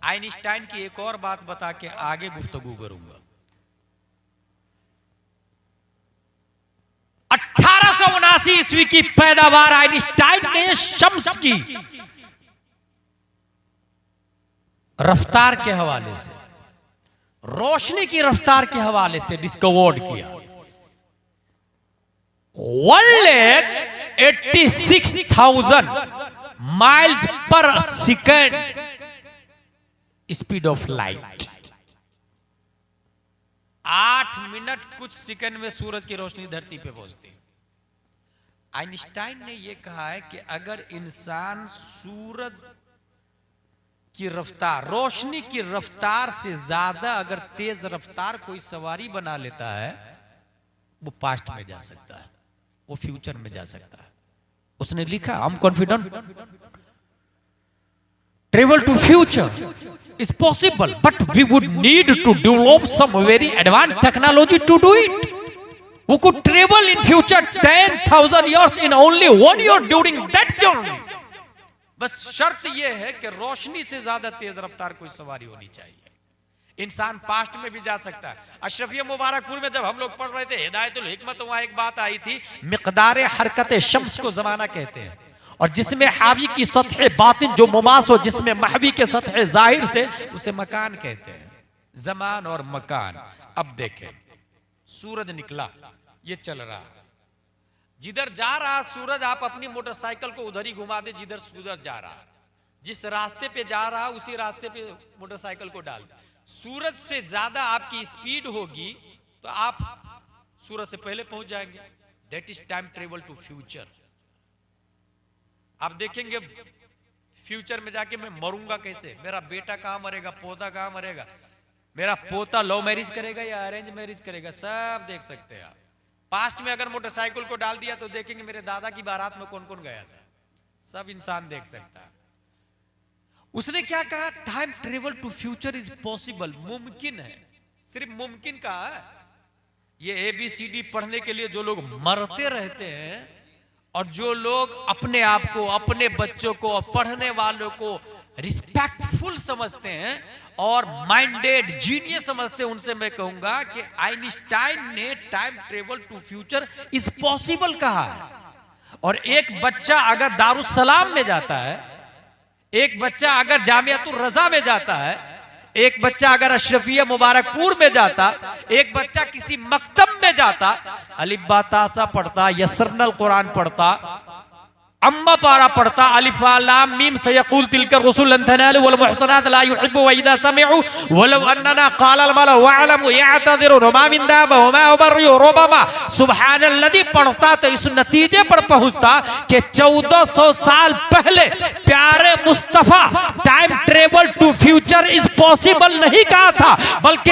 Einstein की एक और बात बता के आगे गुफ्तगू करूंगा। 1879 ईस्वी की पैदावार आइंस्टाइन ने शम्स की रफ्तार के हवाले से, रोशनी की रफ्तार के हवाले से डिस्कवर्ड किया। 1,86,000 miles per second speed of light. 8 minute कुछ सेकंड में सूरज की रोशनी धरती पे पहुंचती। आइंस्टाइन ने यह कहा है कि अगर इंसान सूरज की रफ्तार, रोशनी की रफ्तार से ज्यादा अगर तेज रफ्तार कोई सवारी बना लेता है, वो पास्ट में जा सकता है, वो फ्यूचर में जा सकता है। उसने लिखा, I am confident travel to future is possible, but we would need to develop some very advanced technology to do it. We could travel in future 10,000 years in only 1 year during that journey. बस शर्त यह है कि रोशनी से ज्यादा तेज रफ्तार कोई सवारी होनी चाहिए। इंसान पास्ट में भी जा सकता है। अशरफिया मुबारकपुर में जब हम लोग पढ़ रहे थे हिदायतुल हिकमत, वहां एक बात आई थी, मिकदार हरकत शम्स को जमाना कहते हैं, और जिसमें हावी की सतह बातिन जो मुमास हो, जिसमें महवी के सतह जाहिर से, उसे मकान कहते हैं। जमान और मकान। अब देखें, सूरज निकला, ये चल रहा, जिधर जा रहा सूरज, आप अपनी मोटरसाइकिल को उधर ही घुमा दे जिधर सूरज जा रहा। जिस रास्ते पे जा रहा उसी रास्ते पे मोटरसाइकिल को डाल दे। सूरज से ज्यादा आपकी स्पीड होगी तो आप सूरज से पहले पहुंच जाएंगे। That is time travel to future. आप देखेंगे फ्यूचर में जाके मैं मरूंगा कैसे, मेरा बेटा कहां मरेगा, पोता कहां मरेगा, मेरा पोता लव मैरिज करेगा या अरेंज मैरिज करेगा, सब देख सकते हैं आप। पास्ट में अगर मोटरसाइकिल को डाल दिया तो देखेंगे मेरे दादा की बारात में कौन कौन गया था, सब इंसान देख सकता है। उसने क्या कहा, time travel to future is possible, मुमकिन है। सिर्फ मुमकिन कहा है। ये ABCD पढ़ने के लिए जो लोग मरते रहते हैं और जो लोग अपने आप को, अपने बच्चों को और पढ़ने वालों को रिस्पेक्टफुल समझते हैं और माइंडेड जीनियस समझते हैं, उनसे मैं कहूंगा कि आइंस्टाइन ने time travel to future is possible कहा है। और एक बच्चा अगर दारुस्सलाम में जाता है, एक बच्चा अगर जामियातुर रजा में जाता है, एक बच्चा अगर अशरफिया मुबारकपुर में जाता, एक बच्चा किसी मकतब में जाता, अलिफ बा ता सा पढ़ता, यसरनल कुरान पढ़ता, अम्मा पारा पढ़ता, अलिफ लाम मीम सयक़ूल तिलका रुसुलन तनालु वल मुहसनात ला युहिब्बु व इदा समिअू वलौ अन्ना क़ाल अल मला वअलमु यअतज़िरु मा मिन दाब व मा उबर्रियु रुबमा सुब्हानल्लज़ी पढ़ता तो इस नतीजे पर पहुंचता कि 1400 साल पहले प्यारे Mustafa time travel to future is possible नहीं कहा था, बल्कि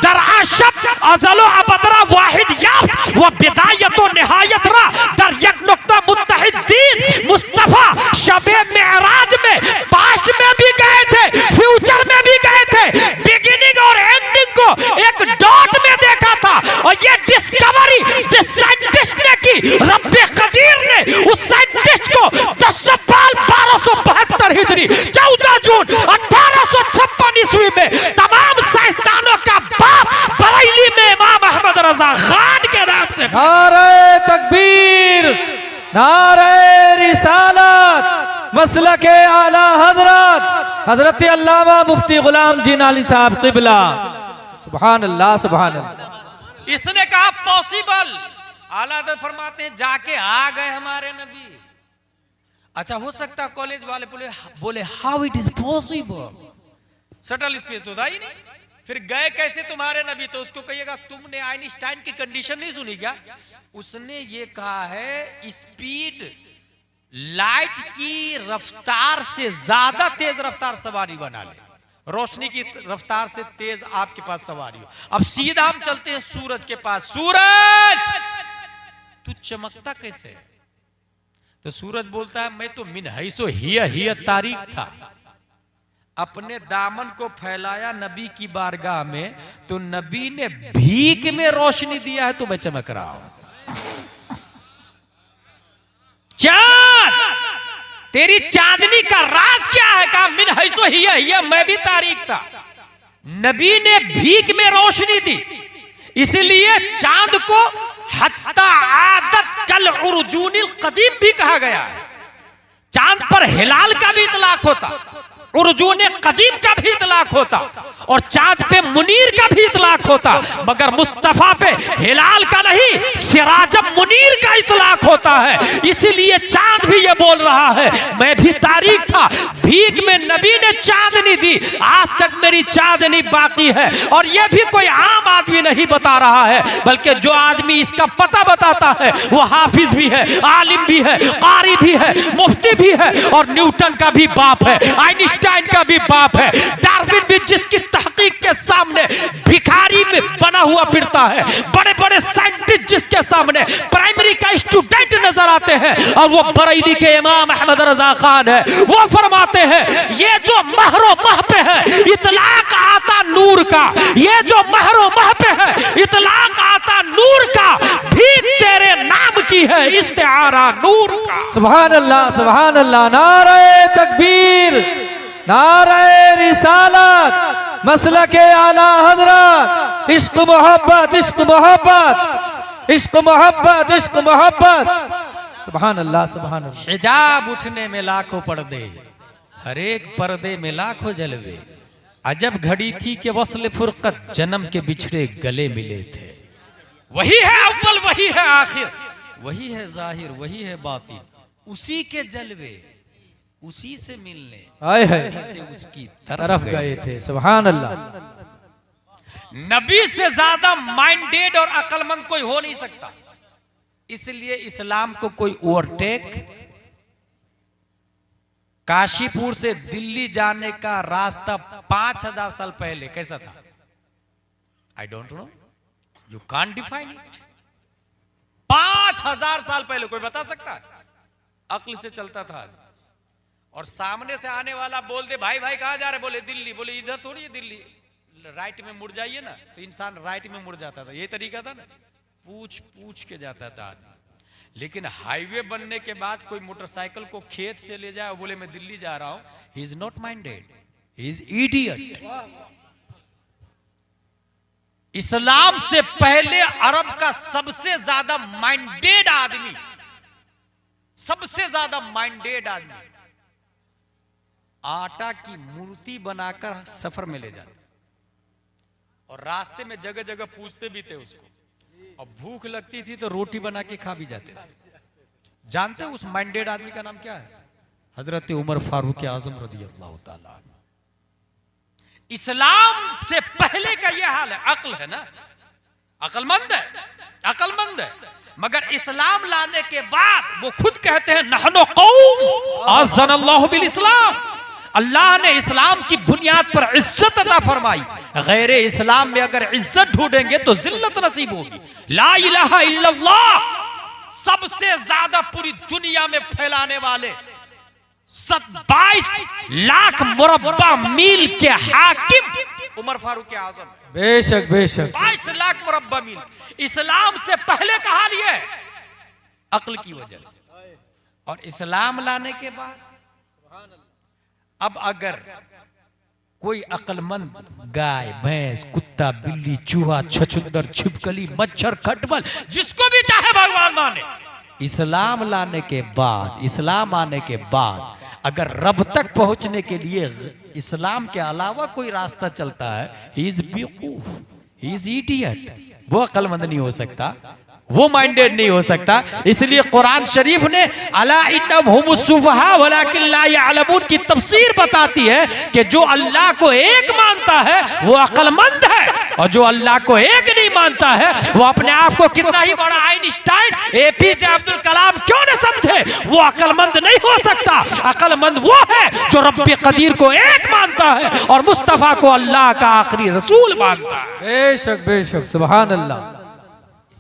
दरआ शब अज़ल व अबदरा वाहिद याफ्त व बिदायत व निहायत रा दर एक नुक्ता मुत्तहिद मुस्तफा शबे मेराज में पास्ट में भी गए थे, फ्यूचर में भी गए थे, बिगिनिंग और एंडिंग को एक डॉट में देखा था। और ये डिस्कवरी जिस साइंटिस्ट ने की, रब्बे कदीर ने उस साइंटिस्ट को 10 साल 1272 हिजरी 14 जून 1856 ईस्वी में तमाम साइंसदानों का बाप बरेली में इमाम अहमद रजा खान के नाम से, नारे तकबीर, नारे रिसालत, मसलके आला हजरत हजरत अल्लामा मुफ्ती गुलाम जी नाली साहब क़िबला। सुभान अल्लाह, सुभान अल्लाह। इसने कहा पॉसिबल। आला हज़रत फरमाते हैं जाके आ गए हमारे नबी। अच्छा, हो सकता है कॉलेज वाले बोले how it is possible, subtle space तो था ही नहीं, फिर गए कैसे तुम्हारे नबी? तो उसको कहिएगा तुमने आइंस्टाइन की कंडीशन नहीं सुनी क्या? उसने ये कहा है स्पीड लाइट की रफ्तार से ज्यादा तेज रफ्तार सवारी बना ले, रोशनी की रफ्तार से तेज आपके पास सवारी हो। अब सीधा हम चलते हैं सूरज के पास। सूरज तू चमकता कैसे? तो सूरज बोलता है मैं तो मिन हैसो हिया तारीख था, अपने दामन को फैलाया नबी की बारगाह में, तो नबी ने भीख में रोशनी दिया है तो मैं चमक रहा हूं। चांद तेरी चांदनी का राज क्या है? कहा मिन हैसो हिया, मैं भी तारीख था। नबी ने भीख में रोशनी दी, इसलिए चांद को हत्ता आदत कल उर्जूनिल कदीम भी कहा गया है। चांद पर हिलाल का भी इतलाक होता, उर्जून कदीम का भी इतलाक होता, और चांद पे मुनीर का भी इतलाक होता, मगर मुस्तफा पे हिलाल का नहीं, सिराजम मुनीर का इतलाक होता है। इसीलिए चांद भी ये बोल रहा है मैं भी तारीख था, भीख में नबी ने चांदनी दी, आज तक मेरी चांदनी बाकी है। और ये भी कोई आम आदमी नहीं बता रहा है, बल्कि जो आदमी इसका पता बताता है वो हाफिज भी है, आलिम भी है, कारी भी है, मुफ्ती भी है, और न्यूटन का भी बाप है, आइंस्टाइन का भी बाप है, डार्विन भी जिसकी तहकीक के सामने भिखारी में बना हुआ फिरता है, बड़े बड़े साइंटिस्ट जिसके सामने प्राइमरी का स्टूडेंट नजर आते हैं, और वो बरेली के इमाम अहमद रजा खान है, वो फरमाते हैं ये जो महरो मह पे है इतलाक आता नूर का, ये जो महरो मह पे है इतलाक आता नूर का, भीख तेरे नाम की है इस्तिआरा नूर का। सुभान अल्लाह, सुभान अल्लाह। नारे तकबीर, नारे रिसालत, मसलके आला हजरत, इश्क मोहब्बत, इश्क मोहब्बत, इश्क मोहब्बत, इश्क मोहब्बत। सुभान अल्लाह, सुभान अल्लाह। हिजाब उठने में लाखों पर्दे, हर एक पर्दे में लाखों जलवे, अजब घड़ी थी कि वस्ल फुरकत जन्म के बिछड़े गले मिले थे। वही है अव्वल, वही है आखिर, वही है जाहिर, वही है बातिन, उसी के जलवे, उसी से मिलने, उसी से उसकी तरफ गए थे। सुभान अल्लाह। नबी से ज्यादा माइंडेड और अक्लमंद कोई हो नहीं सकता, इसलिए इस्लाम को कोई ओवरटेक। काशीपुर से दिल्ली जाने का रास्ता 5000 साल पहले कैसा था? I don't know, you can't define it. 5000 साल पहले कोई बता सकता है? अक्ल से चलता था। और सामने से आने वाला बोल दे भाई भाई कहां जा रहे, बोले दिल्ली, बोले इधर थोड़ी है दिल्ली, राइट में मुड़ जाइए ना, तो इंसान राइट में मुड़ जाता था, ये तरीका था ना, पूछ पूछ के जाता था। लेकिन हाईवे बनने के बाद कोई मोटरसाइकिल को खेत से ले जाए, बोले मैं दिल्ली जा रहा हूं, he is not minded, he is idiot. इस्लाम से पहले अरब का सबसे ज्यादा माइंडेड आदमी, सबसे ज्यादा माइंडेड आदमी आटा की मूर्ति बनाकर सफर में ले जाते, और रास्ते में जगह जगह पूछते भी थे उसको, और भूख लगती थी तो रोटी बना के खा भी जाते थे। जानते हो उस माइंडेड आदमी का नाम क्या है? हजरत उमर फारूक आजम रज़ी अल्लाह ताला। इस्लाम से पहले का यह हाल है। अक्ल है ना, अक्लमंद है, अक्लमंद है, मगर इस्लाम लाने के बाद वो खुद कहते हैं नहनु कौम आज़्ज़नल्लाहु बिल इस्लाम, अल्लाह ने इस्लाम की बुनियाद पर इज्जत अता फरमाई। गैर इस्लाम में अगर इज्जत ढूंढेंगे तो जिल्लत नसीब होगी। ला इलाहा इल्लल्लाह सबसे ज्यादा पूरी दुनिया में फैलाने वाले 22 लाख मुरब्बा मील के हाकिम उमर फारूक आजम। बेशक बेशक 22 लाख मुरब्बा मील। इस्लाम से पहले का हाल यह है, अक्ल की वजह से। और इस्लाम लाने के बाद अब अगर कोई अक्लमंद गाय, भैंस, कुत्ता, बिल्ली, चूहा, छछूंदर, छिपकली, मच्छर, खटमल, जिसको भी चाहे भगवान माने, इस्लाम लाने के बाद, इस्लाम आने के बाद अगर रब तक पहुंचने के लिए इस्लाम के अलावा कोई रास्ता चलता है, ही इज बेवकूफ, ही इज इडियट, वो अक्लमंद नहीं हो सकता, वो माइंडेड नहीं हो सकता। इसलिए कुरान शरीफ ने अला इन्नहुम सुफहा वलाकिन ला यअलमून की तफसीर बताती है कि जो अल्लाह को एक मानता है वो अक्लमंद है, और जो अल्लाह को एक नहीं मानता है वो अपने आप को कितना ही बड़ा आइंस्टाइन, एपीजे अब्दुल कलाम क्यों न समझे, वो अक्लमंद नहीं हो सकता। अक्लमंद वो है जो रब्बे कदीर को एक मानता है और मुस्तफा को अल्लाह का आखिरी रसूल मानता है। बेशक बेशक सुभान अल्लाह।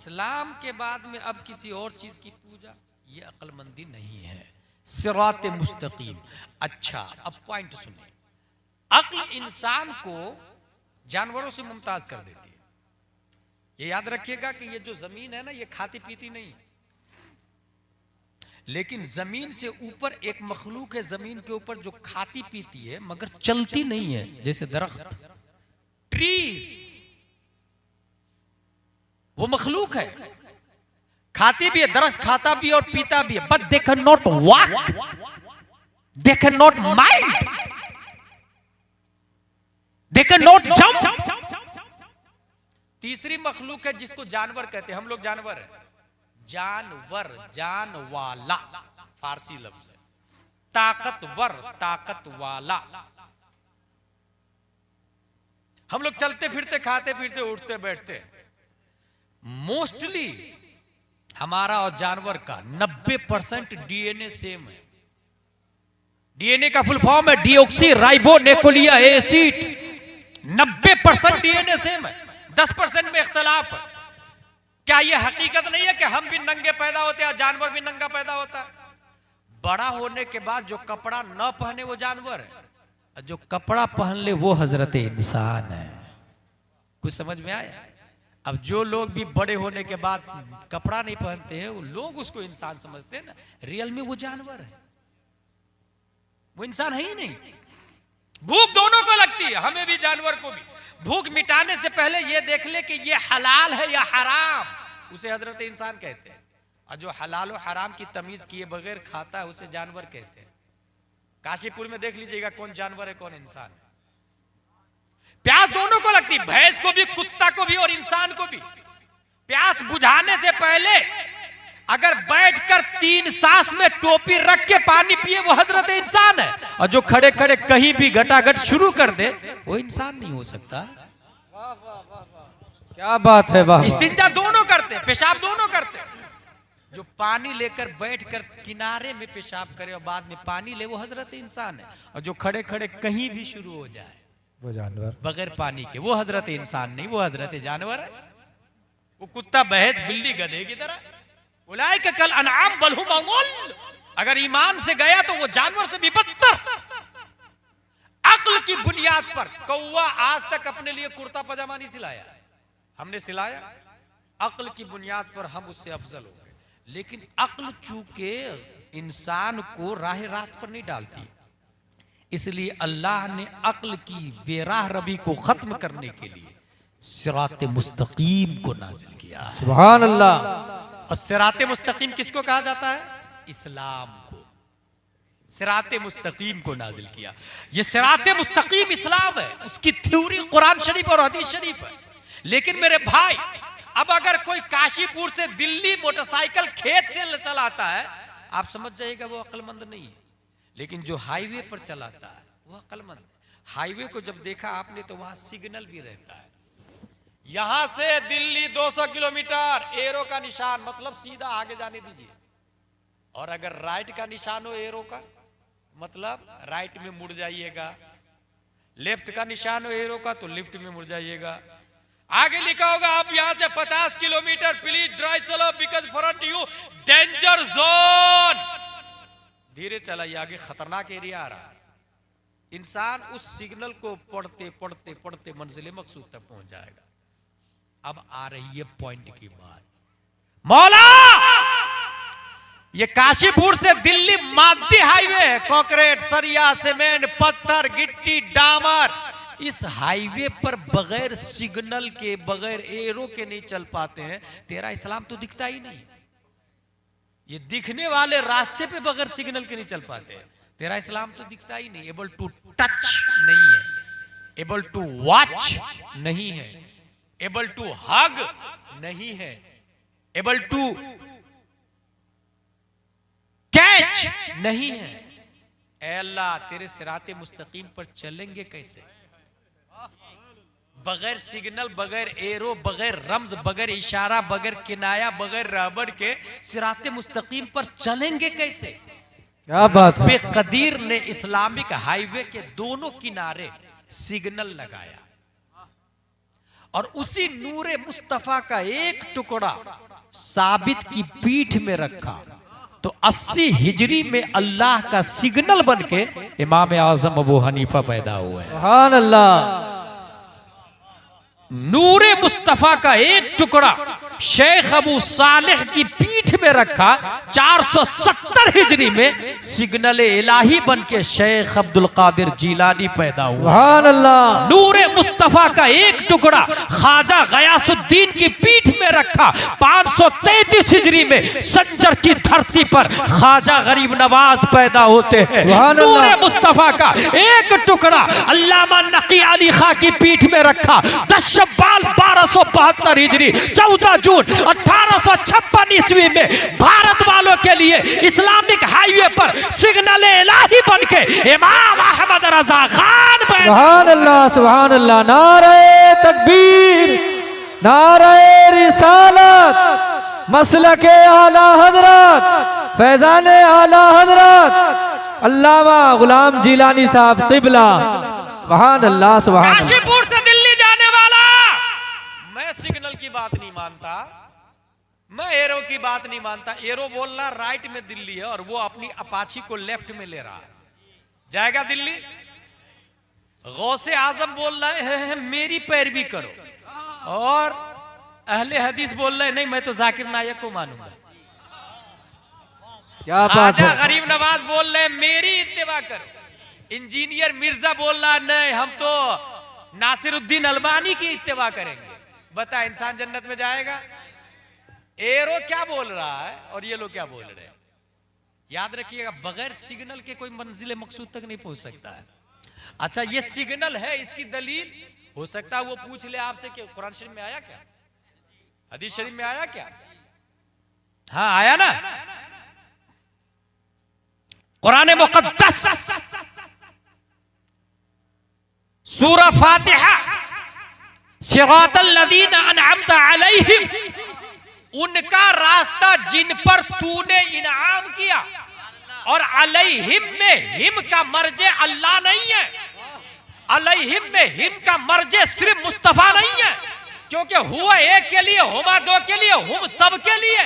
इस्लाम के बाद में अब किसी और चीज की पूजा, ये अक्लमंदी नहीं है। सिरात मुस्तकीम। अच्छा, अब पॉइंट सुनिए, अक्ल इंसान को जानवरों से मुमताज कर देती है। ये याद रखिएगा कि ये जो जमीन है ना, ये खाती पीती नहीं, लेकिन जमीन से ऊपर एक मखलूक है, जमीन के ऊपर जो खाती पीती है मगर चलती नहीं है, जैसे दरख्त, ट्रीज, वो मखलूक है, खाती भी है, दरख्त खाता भी है और पीता भी है, but they can not walk, they can not mind, they can not jump. तीसरी मखलूक है जिसको जानवर कहते हैं, हम लोग जानवर है, जानवर, जान वाला फारसी लफ्ज है, ताकतवर, ताकत वाला। हम लोग चलते फिरते, खाते फिरते, उठते बैठते, मोस्टली हमारा और जानवर का 90% डीएनए सेम है। डीएनए का फुल फॉर्म है deoxy ribo nucleic acid. 90% DNA same है, 10% में इख्तलाफ है। क्या यह हकीकत नहीं है कि हम भी नंगे पैदा होते हैं, जानवर भी नंगा पैदा होता है? बड़ा होने के बाद जो कपड़ा न पहने वो जानवर है, और जो कपड़ा पहन ले वो हजरत इंसान है। कुछ समझ में आया? अब जो लोग भी बड़े होने के बाद कपड़ा नहीं पहनते हैं, वो लोग उसको इंसान समझते हैं ना, रियल में वो जानवर है, वो इंसान है ही नहीं। भूख दोनों को लगती है, हमें भी जानवर को भी। भूख मिटाने से पहले ये देख ले कि ये हलाल है या हराम, उसे हजरत इंसान कहते हैं। और जो हलाल और हराम की तमीज किए बगैर खाता है उसे जानवर कहते हैं। काशीपुर में देख लीजिएगा कौन जानवर है कौन इंसान है। प्यास दोनों को लगती, भैंस को भी, कुत्ता को भी और इंसान को भी। प्यास बुझाने से पहले अगर बैठकर 3 सांस में टोपी रख के पानी पिए वो हजरत इंसान है, और जो खड़े खड़े कहीं भी घटाघट शुरू कर दे वो इंसान नहीं हो सकता। क्या बात है, वाह। इस्तिंजा दोनों करते, पेशाब दोनों करते। जो पानी लेकर बैठकर किनारे में पेशाब करे और बाद में पानी ले वो हजरत इंसान है, और जो खड़े खड़े कहीं भी शुरू हो जाए वो जानवर, बगैर पानी के, वो हजरत इंसान नहीं, वो हजरत जानवर है। वो कुत्ता, भैंस, बिल्ली, गधे की तरह। उलाए के कल अनाम बलहु मंगोल। अगर ईमान से गया तो वो जानवर से भी बदतर। अक्ल की बुनियाद पर कौवा आज तक अपने लिए कुर्ता पजामा नहीं सिलाया, हमने सिलाया। अक्ल की बुनियाद पर हम उससे अफजल हो गए, लेकिन अक्ल चूंकि इंसान को राह रास्त पर नहीं डालती, इसलिए अल्लाह ने अक्ल की बेराह रबी को खत्म करने के लिए सिरात मुस्तकीम को नाजिल किया। सुभान अल्लाह। और सिरात मुस्तकीम किसको कहा जाता है? इस्लाम को। सिरात मुस्तकीम को नाजिल किया। ये सिरात मुस्तकीम इस्लाम है, उसकी थ्योरी कुरान शरीफ और हदीस शरीफ है। लेकिन मेरे भाई, अब अगर कोई काशीपुर से दिल्ली मोटरसाइकिल खेत से चलाता है, आप समझ जाइएगा वो अक्लमंद नहीं है। लेकिन जो हाईवे पर चलाता है वो अक्लमंद है। हाईवे को जब देखा आपने तो वहां सिग्नल भी रहता है। यहां से दिल्ली 200 किलोमीटर, एरो का निशान, मतलब सीधा आगे जाने दीजिए। और अगर राइट का निशान हो एरो का, मतलब राइट में मुड़ जाइएगा। लेफ्ट का निशान हो एरो का तो लेफ्ट में मुड़ जाइएगा। आगे लिखा होगा अब यहां से 50 kilometre, please drive slow because front you danger zone. धीरे चलाइए, आगे खतरनाक एरिया आ रहा है। इंसान उस सिग्नल को पढ़ते पढ़ते पढ़ते मंजिल मकसूद तक पहुंच जाएगा। अब आ रही है पॉइंट की बात। मौला, ये काशीपुर से दिल्ली मादी हाईवे है, कंक्रीट, सरिया, सीमेंट, पत्थर, गिट्टी, डामर। इस हाईवे पर बगैर सिग्नल के, बगैर एरो के नहीं चल पाते हैं। तेरा इस्लाम तो दिखता ही नहीं। ये दिखने वाले रास्ते पे बगैर सिग्नल के नहीं चल पाते हैं। तेरा इस्लाम तो दिखता ही नहीं। एबल टू टच नहीं है, एबल टू वॉच नहीं है, एबल टू हग नहीं है, एबल टू कैच नहीं है। ऐ अल्लाह, तेरे सिराते मुस्तकीम पर चलेंगे कैसे? बगैर सिग्नल, बगैर एरो, बगैर रम्ज, बगैर इशारा, बगैर किनाया, बगैर रहबर के सिराते मुस्तकीम पर चलेंगे कैसे? क्या बात है। बेकदीर ने इस्लामिक हाईवे के दोनों किनारे सिग्नल लगाया और उसी नूरे मुस्तफा का एक टुकड़ा साबित की पीठ में रखा तो 80 हिजरी में अल्लाह का सिग्नल बनके इमाम आजम अबू हनीफा पैदा हुए। सुभान अल्लाह। नूरे मुस्तफा का एक टुकड़ा शेख अबू सालेह की पीठ में रखा। 470 हिजरी में सिग्नल इलाही बन के शेख अब्दुल कादिर जीलानी पैदा हुआ। सुभान अल्लाह। नूरे मुस्तफा का एक टुकड़ा ख्वाजा गयासुद्दीन की पीठ में रखा। 533 हिजरी में संजर की धरती पर ख्वाजा गरीब नवाज पैदा होते हैं। नूरे मुस्तफा का एक टुकड़ा अल्लामा नकी अली खां की पीठ में रखा। 10 शव्वाल 1272 हिजरी 14 जून 1856 ईस्वी में भारत वालों के लिए इस्लामिक हाईवे पर सिग्नल इलाही बन के इमाम अहमद रजा खान सुभान अल्लाह, सुभान अल्लाह। नारे तकबीर, नारे रिसालत, मसलके आला हजरत, फैजाने आला हजरत अल्लामा गुलाम जीलानी साहब क़िबला। सुभान अल्लाह, सुभान अल्लाह। काशीपुर से दिल्ली जाने वाला, मैं सिग्नल की बात नहीं मानता, मैं एरो की बात नहीं मानता। एरो बोल रहा राइट में दिल्ली है और वो अपनी अपाची को लेफ्ट में ले रहा है, जाएगा दिल्ली। गौसे आजम बोल रहे हैं मेरी पैरवी करो, और अहले हदीस बोल रहे हैं नहीं मैं तो जाकिर नायक को मानूंगा। क्या बात है। गरीब नवाज बोल रहे हैं मेरी इत्तेबा करो। इंजीनियर मिर्जा बोल रहा नहीं हम तो नासिरुद्दीन अलबानी की इत्तेबा करेंगे। बता इंसान जन्नत में जाएगा? एरो क्या बोल रहा है और ये लोग क्या बोल रहे हैं? याद रखिएगा, बगैर सिग्नल के कोई मंजिल मकसूद तक नहीं पहुंच सकता है। अच्छा ये सिग्नल है, इसकी दलील हो सकता है वो पूछ ले आपसे कि कुरान शरीफ में आया क्या, हदीस शरीफ में आया क्या? हाँ आया ना। कुरान मुक़द्दस सूरह फातिहा, सिरातल लज़ीना अनअमता अलैहिम, उनका रास्ता जिन पर तूने इनाम किया। और अलैहिम में हिम का मर्जे अल्लाह नहीं है, अलैहिम में हिम का मर्जे सिर्फ मुस्तफा नहीं है, क्योंकि हुआ एक के लिए, हुमा दो के लिए, हुम सब के लिए।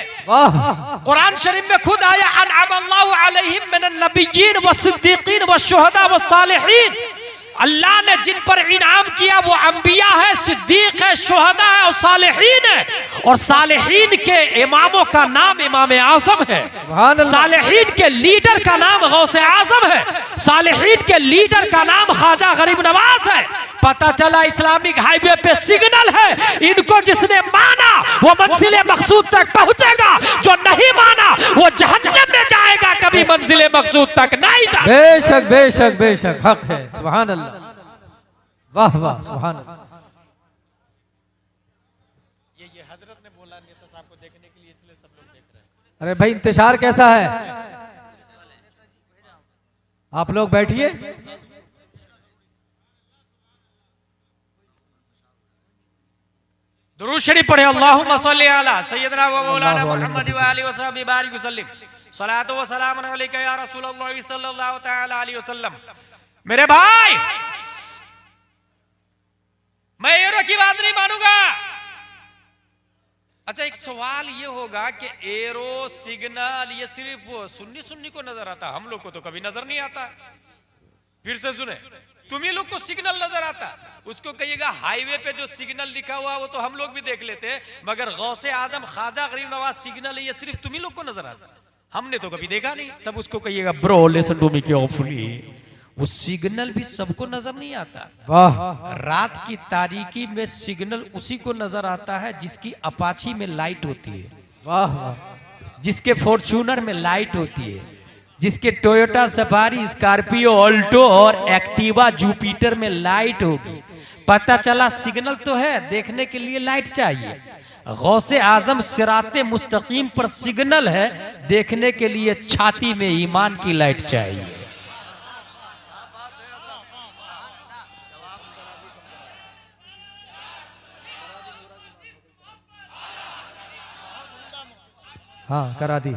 कुरान शरीफ में खुद आया अनअमल्लाहु अलैहिम मिनन नबिय्यीन व सिद्दीकीन व शुहदा व सालिहीन। अल्लाह ने जिन पर इनाम किया वो अंबिया है, सिद्दीक है, शुहदा है और सालिहीन है। और सालिहीन के इमामों का नाम इमाम आज़म है, सालिहीन के लीडर का नाम गौसे आज़म है, सालिहीन के लीडर का नाम ख्वाजा गरीब नवाज है। पता चला इस्लामिक हाईवे पे सिग्नल है, इनको जिसने माना वो मंजिले मकसूद तक पहुंचेगा, जो नहीं माना वो जहन्नम में जाएगा, कभी मंजिले मकसूद तक नहीं जाएगा। बेशक बेशक बेशक हक है। सुभान अल्लाह, वाह वाह, सुभान अल्लाह। ये हजरत ने बोला नेता साहब को देखने के लिए, इसलिए सब लोग देख रहे हैं। अरे भाई इंतजार कैसा है? आप लोग बैठिए। दुरूद शरीफ पढ़े, अल्लाहुम्मा सल्ली अला सय्यदना व मौलाना मुहम्मद व आलिहि व सहबिहि बारिक वसल्लिम। सलातो व सलाम अलैका या रसूलल्लाह सल्लल्लाहु तआला अलैहि वसल्लम। मेरे भाई, मैं एरो की बात नहीं मानूंगा। अच्छा एक सवाल ये होगा कि एरो सिग्नल ये सिर्फ सुन्नी सुन्नी को नजर आता, हम लोग को तो कभी नजर नहीं आता। फिर से सुने, तुम्ही लोग को सिग्नल नजर आता, उसको कहिएगा हाईवे पे जो सिग्नल लिखा हुआ वो तो हम लोग भी देख लेते हैं, मगर गौसे आजम ख्वाजा गरीब नवाज सिग्नल है ये सिर्फ तुम्ही लोग को नजर आता, हमने तो कभी देखा नहीं। तब उसको कहिएगा bro listen to me carefully, वो सिग्नल भी सबको नजर नहीं आता। वाह। रात की तारीकी में सिग्नल उसी को नजर आता है जिसकी अपाची में लाइट होती है, वाह वाह। जिसके फॉर्च्यूनर में लाइट होती है, जिसके टोयोटा सफारी, स्कॉर्पियो, ऑल्टो और एक्टिवा जुपिटर में लाइट होगी। पता चला सिग्नल तो है, देखने के लिए लाइट चाहिए। गौसे आजम सिराते मुस्तकीम पर सिग्नल है, देखने के लिए छाती में ईमान की लाइट चाहिए। हाँ करा दी।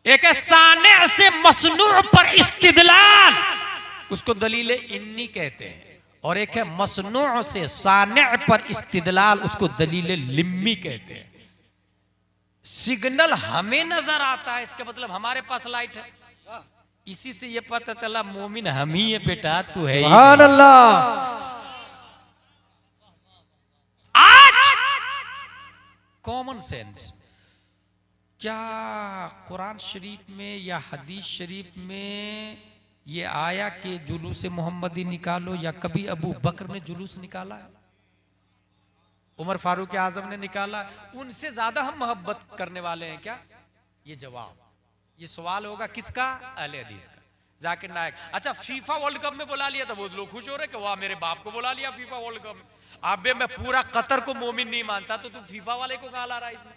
एक साने से मसनू पर इस्तिदलाल, उसको दलील इन्नी कहते हैं, और एक है मसनू से साने पर इस्तिदलाल, उसको दलील लिम्मी कहते हैं। सिग्नल हमें नजर आता है, इसका मतलब हमारे पास लाइट है। इसी से ये पता चला मोमिन हम ही है बेटा, तू है ही सुभान नहीं। अल्लाह। आज कॉमन सेंस क्या कुरान शरीफ में या हदीस शरीफ में ये आया कि जुलूस मोहम्मदी निकालो, या कभी अबू बकर ने जुलूस निकाला है, उमर फारूक आजम ने निकाला, उनसे ज्यादा हम मोहब्बत करने वाले हैं क्या? ये जवाब, ये सवाल होगा किसका? अहले हदीस का, जाकिर नायक। अच्छा, फीफा वर्ल्ड कप में बुला लिया था, वो लोग खुश हो रहे कि वाह मेरे बाप को बुला लिया फीफा वर्ल्ड कप में। अबे मैं पूरा कतर को मोमिन नहीं मानता, तो तू फीफा वाले को कहा ला रहा है इसमें?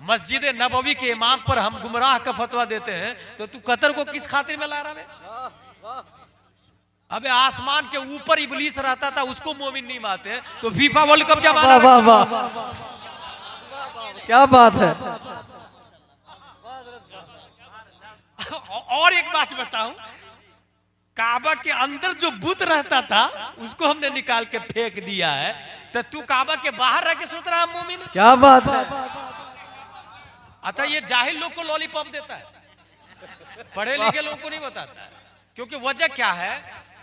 मस्जिद नबवी के इमाम पर हम गुमराह का फतवा देते हैं, तो तू कतर को किस खातिर में ला रहा है? अबे आसमान के ऊपर इबलीस रहता था, उसको मोमिन नहीं मानते, तो फीफा वर्ल्ड कप क्या माना? वाह वाह वाह, क्या बात है। और एक बात बताऊं, काबा के अंदर जो बुत रहता था उसको हमने निकाल के फेंक दिया है, तो तू काबा के बाहर रह के सोच रहा है मोमिन? क्या बात है। अच्छा, ये जाहिल लोग को लॉलीपॉप देता है, पढ़े लिखे लोग को नहीं बताता है। क्योंकि वजह क्या है,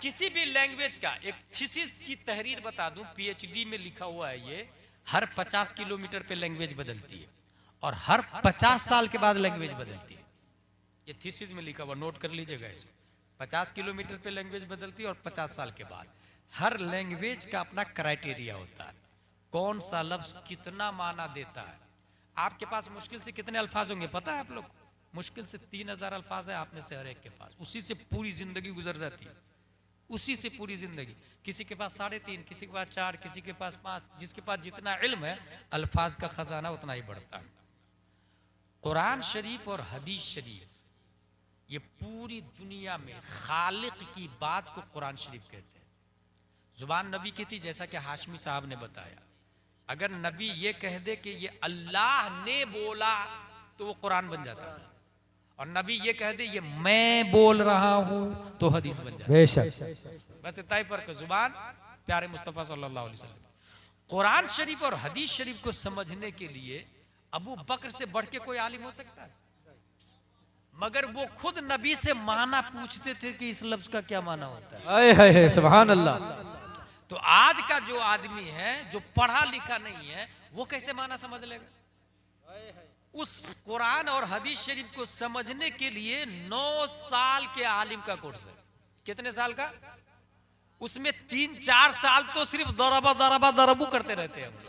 किसी भी लैंग्वेज का एक थीसिस की तहरीर बता दूं, पीएचडी में लिखा हुआ है, ये हर 50 किलोमीटर पे लैंग्वेज बदलती है और हर 50 साल के बाद लैंग्वेज बदलती है। ये थीसिस में लिखा हुआ, नोट कर लीजिएगा इसको। 50 किलोमीटर पे लैंग्वेज बदलती है और 50 साल के बाद। हर लैंग्वेज का अपना क्राइटेरिया होता है, कौन सा लफ्ज कितना माना देता है। आपके पास मुश्किल से कितने अल्फाज होंगे पता है आप लोग? मुश्किल से 3000 अल्फाज है आप में से हर एक के पास, उसी से पूरी जिंदगी गुजर जाती है, उसी से पूरी जिंदगी। किसी के पास 3.5, किसी के पास 4, किसी के पास 5, जिसके पास जितना इल्म है, अल्फाज का खजाना उतना ही बढ़ता है। कुरान शरीफ और हदीस शरीफ, ये पूरी दुनिया में खालिक की बात को कुरान शरीफ कहते हैं। जुबान नबी की थी, जैसा कि हाशमी साहब ने बताया। अगर नबी ये कह दे कि ये अल्लाह ने बोला, तो वो कुरान बन जाता था, और नबी ये कह दे ये मैं बोल रहा हूं, तो हदीस बन जाता। बेशक। बस इतना ही फर्क है। जुबान प्यारे मुस्तफा सल्लल्लाहु अलैहि वसल्लम। कुरान शरीफ और हदीस शरीफ को समझने के लिए अबू बकर से बढ़ के कोई आलिम हो सकता है? मगर वो खुद नबी से माना पूछते थे कि इस लफ्ज का क्या माना होता है। हाय हाय हाय, सुभान अल्लाह। तो आज का जो आदमी है, जो पढ़ा लिखा नहीं है, वो कैसे माना समझ लेगा? उस कुरान और हदीस शरीफ को समझने के लिए 9 साल के आलिम का कोर्स है। कितने साल का? उसमें 3-4 साल तो सिर्फ दरबा दरबा दरबू करते रहते हैं हम लोग।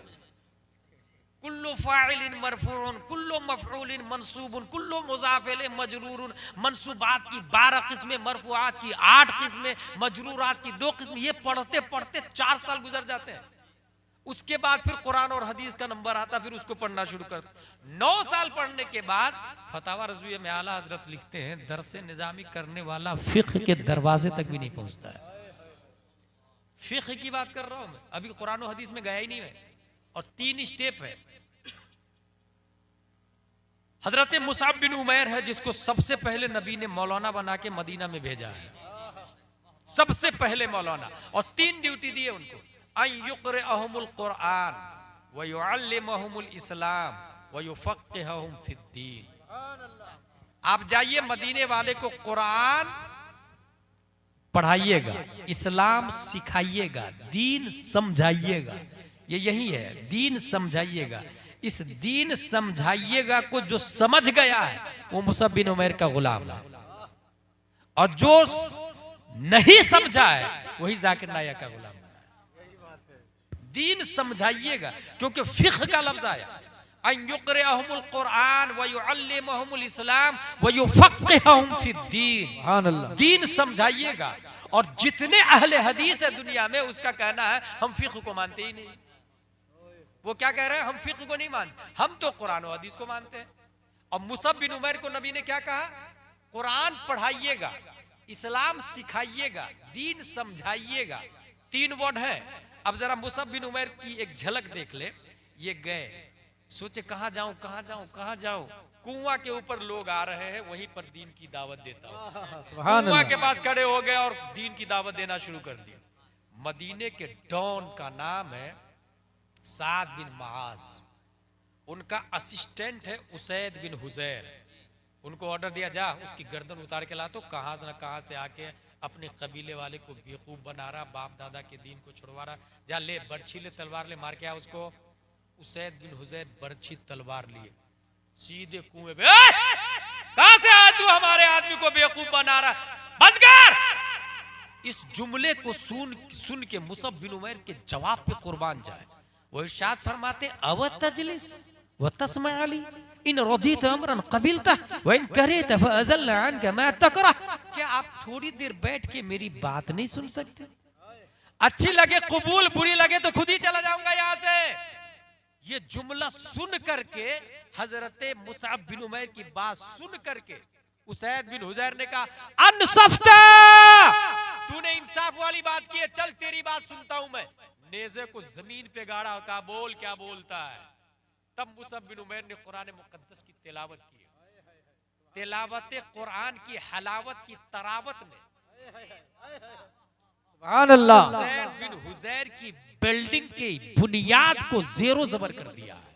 कुल्लु फाइलिन मरफूउन, कुल्लु मफऊलिन मंसूबुन, कुल्लु मुजाफिल मजरूरुन। मंसूबात की 12 किस्में, मरफूआत की 8 किस्में, मजरूरात की 2 किस्में। ये पढ़ते पढ़ते 4 साल गुजर जाते हैं। उसके बाद फिर कुरान और हदीस का नंबर आता, फिर उसको पढ़ना शुरू करते। 9 साल पढ़ने के बाद फतावा रज़विया में आला हजरत लिखते हैं, दरसे निजामी करने वाला फिक्र के दरवाजे तक भी नहीं पहुंचता है। फिक्र की बात कर रहा हूं मैं, अभी कुरान और हदीस में गया ही नहीं मैं। और 3 स्टेप है। हजरत मुसाब बिन उमैर है, जिसको सबसे पहले नबी ने मौलाना बना के मदीना में भेजा है, सबसे पहले मौलाना। और 3 ड्यूटी दी है उनको, अन युक़रिअहुमुल कुरान व युअल्लिमुहुमुल इस्लाम व युफ़क़्क़िहुहुम फ़िद्दीन। आप जाइए मदीने वाले को कुरान पढ़ाइएगा, इस्लाम सिखाइएगा, दीन समझाइएगा। ये यही है, दीन समझाइएगा। इस दीन समझाइएगा को जो समझ गया है वो मुसअब बिन उमैर का गुलाम है, और जो नहीं समझा है वही जाकिर नायक का गुलाम है। दीन समझाइएगा, क्योंकि फिक्र का लफ्ज आया, अन युक़रिअहुमुल कुरान व युअल्लिमुहुमुल इस्लाम व युफ़क़्क़िहुहुम फ़िद्दीन। सुभान अल्लाह। दीन समझाइएगा। और जितने अहले हदीस है दुनिया में, उसका कहना है हम फिक्र को मानते ही नहीं। वो क्या कह रहे हैं? हम फिक्र को नहीं मानते, हम तो कुरान और हदीस को मानते हैं। और मुसअब बिन उमैर को नबी ने क्या कहा? कुरान पढ़ाइएगा, इस्लाम सिखाइएगा, दीन समझाइएगा। 3 वर्ड है। अब जरा मुसअब बिन उमैर की एक झलक देख ले। ये गए, सोचे कहां जाऊं कहां जाऊं कहां जाऊं। कुआं के ऊपर लोग आ रहे हैं, वहीं पर दीन की दावत देता हूं। कुआं के पास खड़े हो गए और दीन की दावत देना शुरू कर दी। मदीने के डॉन का नाम है साद बिन मुआज, उनका असिस्टेंट है उसैद बिन हुजैर। उनको ऑर्डर दिया, जा उसकी गर्दन उतार के ला। तो कहां से ना कहां से आके अपने कबीले वाले को बेवकूफ बना रहा, बाप दादा के दीन को छुड़वा रहा। जा ले बर्छी ले, तलवार ले, मार के आ उसको। उसैद बिन हुजैर बर्छी तलवार लिए सीधे कुएं पे। कहां से आया तू हमारे आदमी को बेवकूफ बना रहा, बंद कर। इस जुमले को सुन के मुसअब बिन उमैर के जवाब पे कुर्बान जाए। वो इरशाद फरमाते, अव तजलिस व तस्मा अली इन रदीत अमरन कबिलता व इन करीत फअज़लना अनका मा तकरा। क्या आप थोड़ी देर बैठ के मेरी बात नहीं सुन सकते? अच्छी लगे कबूल, बुरी लगे तो खुद ही चला जाऊंगा यहां से। ये जुमला सुन करके हजरत मुसअब बिन उमैर की बात सुन करके उसैद बिन हुजैर ने कहा, अनसफ्ता, तूने इंसाफ वाली बात की है, चल तेरी बात सुनता हूं मैं। नेज़े को जमीन पे गाड़ा और कहा, बोल क्या बोलता है। तब मुसअब बिन उमैर ने कुरान मुकद्दस की तिलावत की। तिलावत कुरान की हलावत की तरावत ने सुभान अल्लाह, उसैद बिन हुजैर की बिल्डिंग की बुनियाद को जेरो जबर कर दिया है।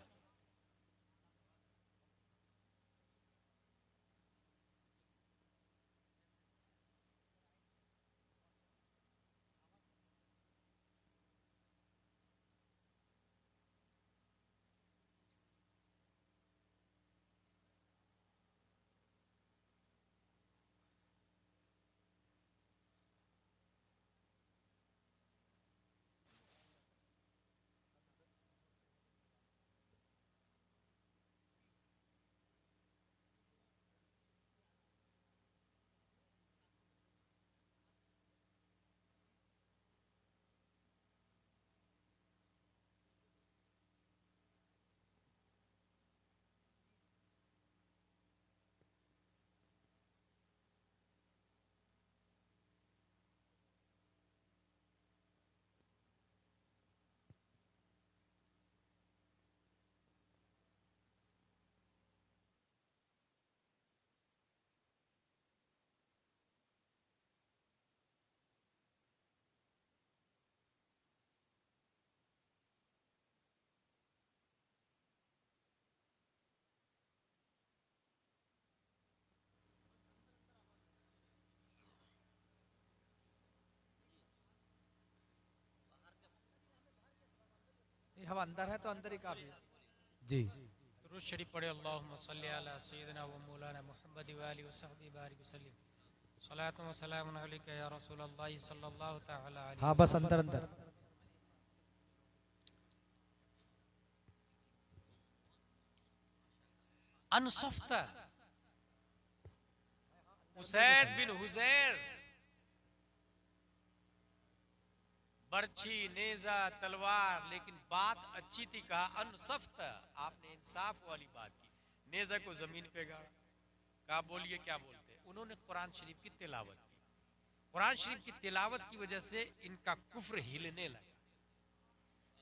हम अंदर है तो अंदर ही काफी है। जी, दुरूद शरीफ पढ़े, अल्लाहुम्मा सल्ली अला सय्यिदिना व मौलाना मुहम्मद व आलिहि व सहबिहि बारिक वसल्लम। सलातु व सलामुन अलैका या रसूलल्लाह सल्लल्लाहु तआला अलैहि। हाँ बस अंदर अंदर। अनसफ्ता, उसैद बिन हुजैर बर्छी, नेजा, तलवार, लेकिन बात अच्छी थी। कहा अनसफ्त, आपने इंसाफ वाली बात की। नेजा को जमीन पे गाड़ा, कहा बोलिए क्या बोलते हैं। उन्होंने कुरान शरीफ की तिलावत की। कुरान शरीफ की तिलावत की वजह से इनका कुफ्र हिलने लगा।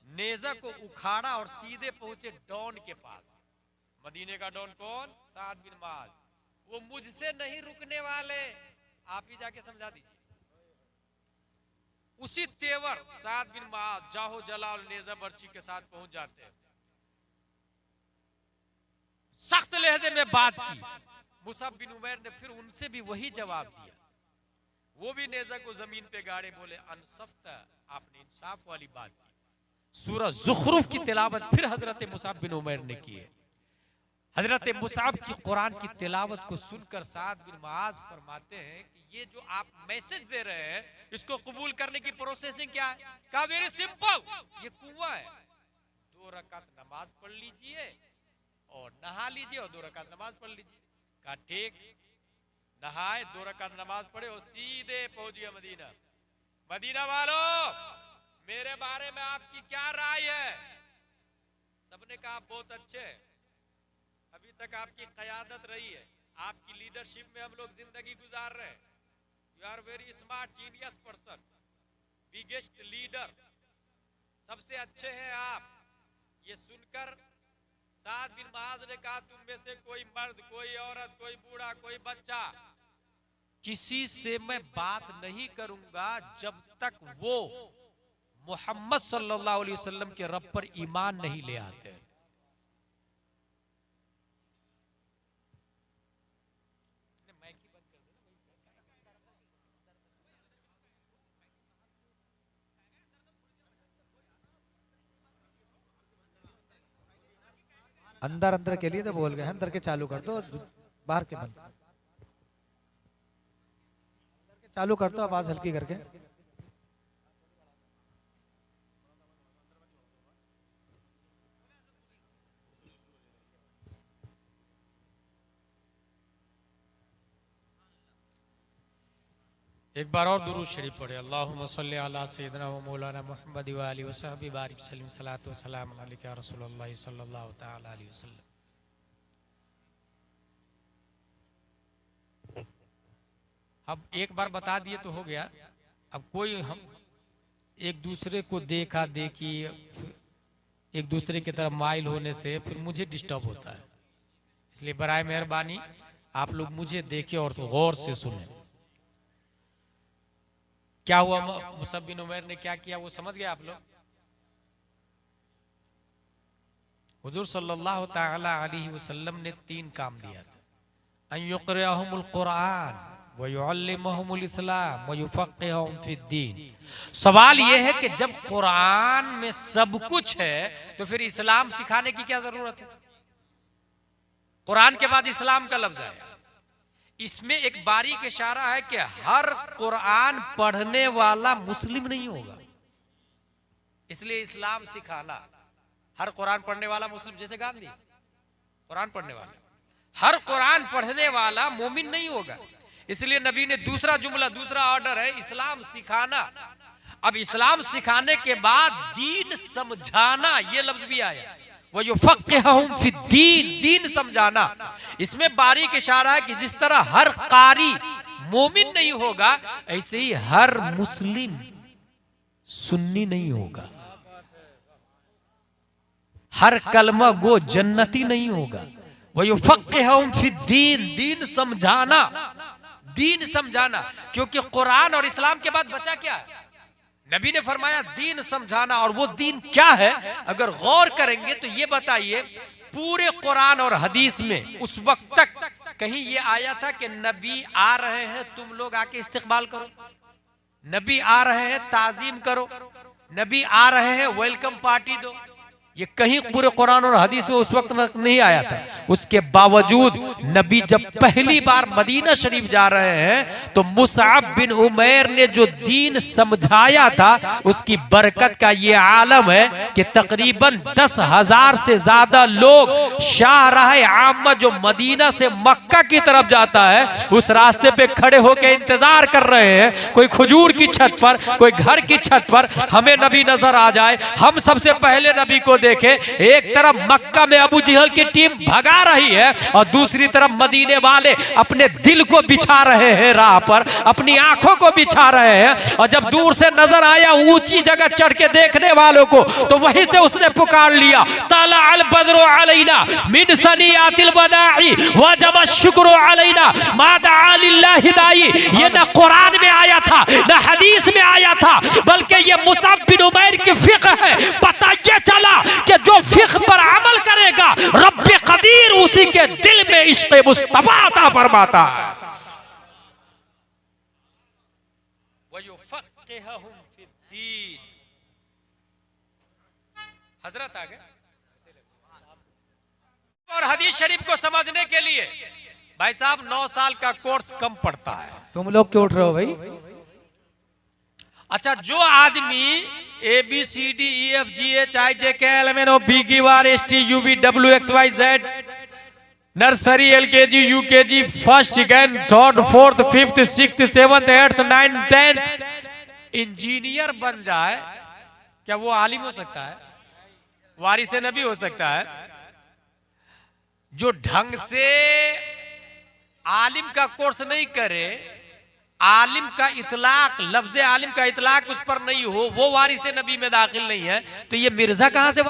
नेजा को उखाड़ा और सीधे पहुंचे डॉन के पास। मदीने का डॉन कौन? साद बिन मुआज। वो मुझसे नहीं रुकने वाले, आप ही जाके समझा दीजिए। उसी तेवर साद बिन मुआज जाहो जलाल नेजा बर्ची के साथ पहुंच जाते हैं। सख्त लहजे में बात की। मुसअब बिन उमैर ने फिर उनसे भी वही जवाब दिया। वो भी नेजा को जमीन पे गाड़े, बोले अनसफ्त, आपने इंसाफ वाली बात की। सूरह ज़ुखरुफ की तिलावत फिर हजरत मुसअब बिन उमैर ने की है। हजरत मुसअब की कुरान की तिलावत को सुनकर साद बिन मुआज फरमाते हैं कि ये जो आप मैसेज दे रहे हैं, इसको कबूल करने की प्रोसेसिंग क्या है? कहा वेरी सिंपल, ये कुआं है, 2 रकात नमाज पढ़ लीजिए और नहा लीजिए और 2 रकात नमाज पढ़ लीजिए। कहा ठीक, नहाए, 2 रकात नमाज पढ़े और सीधे पहुंच गया मदीना। मदीना वालों, मेरे बारे में आपकी क्या राय है? सबने कहा बहुत अच्छे, अभी तक आपकी क़यादत रही है, आपकी लीडरशिप में हम लोग जिंदगी गुजार रहे हैं। You are very smart, genius person, biggest leader, सबसे अच्छे हैं आप। ये सुनकर साद बिन मुआज ने कहा, तुम में से कोई मर्द, कोई औरत, कोई बूढ़ा, कोई बच्चा, किसी से मैं बात नहीं करूंगा जब तक वो मोहम्मद सल्लल्लाहु अलैहि वसल्लम के रब पर ईमान नहीं ले आते। अंदर अंदर के लिए तो बोल गए, अंदर के चालू कर दो, बाहर के बंद चालू कर दो, आवाज हल्की करके। एक बार और दुरूद शरीफ पढ़े। अल्लाहुम्मा सल्ली अला सय्यिदिना व मौलाना मुहम्मद व आलिहि व सहबी बारिक सल्लम सलातो व सलाम अलैका या रसूलल्लाह सल्लल्लाहु तआला अलैहि वसल्लम। अब एक बार बता दिए तो हो गया। अब कोई हम एक दूसरे को देखा देखी, एक दूसरे की तरफ माइल होने से फिर मुझे डिस्टर्ब होता है। इसलिए बराए मेहरबानी आप लोग मुझे देखें और तो गौर से सुने। क्या हुआ, मुसअब बिन उमैर ने क्या किया वो समझ गए आप लोग? हुजूर सल्लल्लाहु तआला अलैहि वसल्लम ने 3 काम दिया था। अन युक़रिअहुमुल कुरान व युअल्लिमुहुमुल इस्लाम व युफ़क़्क़िहुहुम फ़िद्दीन। सवाल यह है कि जब कुरान में सब कुछ है तो फिर इस्लाम सिखाने की क्या जरूरत है? कुरान के बाद इस्लाम का लफ्ज है। इसमें एक बारीक इशारा है कि हर कुरान पढ़ने वाला मुस्लिम नहीं होगा, इसलिए इस्लाम सिखाना। हर कुरान पढ़ने वाला मुस्लिम, जैसे गांधी कुरान पढ़ने वाला, हर कुरान पढ़ने वाला मोमिन नहीं होगा। इसलिए नबी ने दूसरा जुमला, दूसरा ऑर्डर है इस्लाम सिखाना। अब इस्लाम सिखाने के बाद दीन समझाना, ये लफ्ज भी आया, वो युफ़क़्क़िहुहुम फ़िद्दीन, दीन समझाना। इसमें बारीक इशारा है कि जिस तरह हर कारी मोमिन नहीं होगा, ऐसे ही हर मुस्लिम सुन्नी नहीं होगा, हर कलमा गो जन्नती नहीं होगा। वो युफ़क़्क़िहुहुम फ़िद्दीन, दीन समझाना, दीन समझाना। क्योंकि कुरान और इस्लाम के बाद बचा क्या है? नबी ने फरमाया दीन समझाना। और वो दीन क्या है अगर गौर करेंगे तो ये बताइए, पूरे कुरान और हदीस में उस वक्त तक कहीं ये आया था कि नबी आ रहे हैं तुम लोग आके इस्तिकबाल करो, नबी आ रहे हैं ताजीम करो, नबी आ रहे हैं वेलकम पार्टी दो? ये कहीं पूरे कुरान और हदीस में उस वक्त नहीं आया था। उसके बावजूद नबी जब पहली बार मदीना शरीफ जा रहे हैं तो मुसअब बिन उमैर ने जो दीन समझाया था उसकी बरकत का ये आलम है कि तकरीबन 10,000 से ज्यादा लोग शाहराह आम जो मदीना से मक्का की तरफ जाता है उस रास्ते पे खड़े होकर इंतजार कर रहे हैं। कोई खजूर की छत पर, कोई घर की छत पर हमें नबी नजर आ जाए, हम सबसे पहले नबी को देखे। एक तरफ मक्का में अबू जहल की टीम भगा रही है और दूसरी तरफ मदीने वाले अपने दिल को बिछा रहे हैं, राह पर अपनी आंखों को बिछा रहे हैं। और जब दूर से नजर आया ऊंची जगह चढ़ के देखने वालों को तो वहीं से उसने पुकार लिया, ताला अल बद्रु अलैना मिन सनियातिल बदाई वजब शुक्र अलैना मादा लिल्लाहि दाई। ये ना कुरान में आया था ना हदीस में आया था, बल्कि ये मुसअब बिन उमैर की फिक्र है। पता ये चला कि जो फिक्र पर अमल करेगा रब्बे कदीर उसी के दिल में इश्क़े मुस्तफा अता फरमाता है। वयुफ़क़्क़िहुहुम फ़िद्दीन। हजरत आ गए। और हदीस शरीफ को समझने के लिए भाई साहब 9 साल का कोर्स कम पड़ता है। तुम लोग क्यों उठ रहे हो भाई? अच्छा, जो आदमी ABCDEFGHIJKLMNOPQRSTUVWXYZ nursery LKG UKG first second third fourth fifth sixth seventh eighth ninth 10th engineer बन जाए, क्या वो आलिम हो सकता है? वारिसे नबी हो सकता है? जो ढंग से आलिम का कोर्स नहीं करे, आलिम का इतलाक, लफ्ज़ आलिम का इतलाक उस पर नहीं हो, वो वारिसे नबी में दाखिल नहीं है, तो ये मिर्जा कहां से